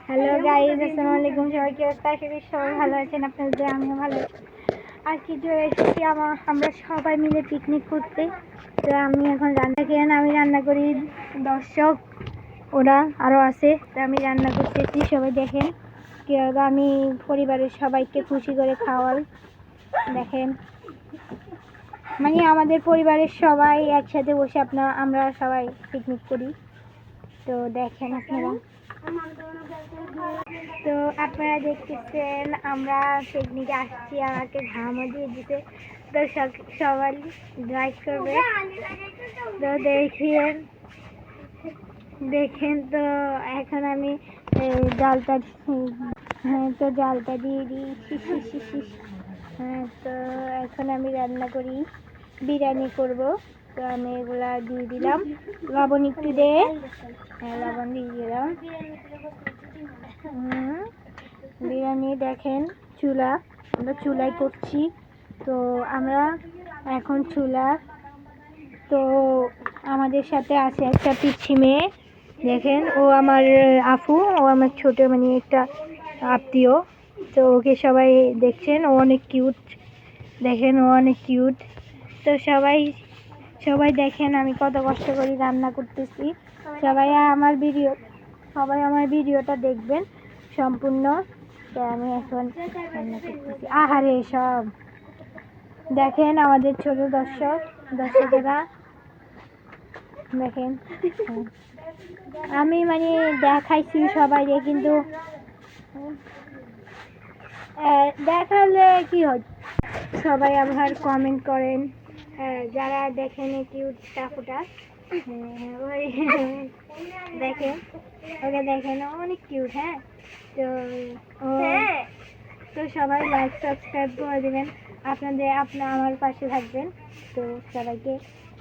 Hello guys, আসসালামু আলাইকুম। সবাই কি অবস্থা? আশা করি সবাই ভালো আছেন। আপনাদের আমিও ভালো আছি। আর কি চলে এসেছি আমরা সবাই মিলে পিকনিক করতে। তো আমি এখন আমি রান্না করি, দর্শক ওরা আরও আছে। তো আমি রান্না করতেছি, সবাই দেখেন কীভাবে আমি পরিবারের সবাইকে খুশি করে খাওয়াই। দেখেন, মানে আমাদের পরিবারের সবাই একসাথে বসে আমরা সবাই পিকনিক করি। তো দেখেন আপনারা, তো আপনারা দেখতেছেন আমরা পিকনিকে আসছি, আমাকে ঘামও দিয়ে দিতে। তো সবাই ড্রাইভ করবে। তো দেখেন তো এখন আমি জালটা, হ্যাঁ, তো জালটা দিয়ে দিই। হ্যাঁ, তো এখন আমি রান্না করি, বিরিয়ানি করব। তো আমি এগুলা দিয়ে দিলাম, লবণ একটু দিয়ে, হ্যাঁ লবণ দিয়ে দিলাম। বিরিয়ানি দেখেন, আমরা চুলায় করছি। তো আমরা এখন তো আমাদের সাথে আছে একটা পিচ্ছি মেয়ে, দেখেন ও আমার আফু, ও আমার ছোট মানে একটা আত্মীয়। তো ওকে সবাই দেখছেন, ও অনেক কিউট, দেখেন ও অনেক কিউট। তো সবাই দেখেন আমি কত কষ্ট করে রান্না করতেছি। সবাই আমার ভিডিওটা দেখবেন সম্পূর্ণ। তো আমি এখন রান্না করতেছি। আহারে সব দেখেন আমাদের ছোট দর্শকেরা দেখেন। আমি মানে দেখাইছি সবাইকে, কিন্তু দেখালে কি হয়, সবাই আবার কমেন্ট করেন। যারা দেখেন কিউট স্টাফটা, ওই দেখেন, ওকে দেখেন অনেক কিউট। হ্যাঁ, তো তো সবাই লাইক সাবস্ক্রাইব করে দেবেন, আমার পাশে থাকবেন। তো সবাইকে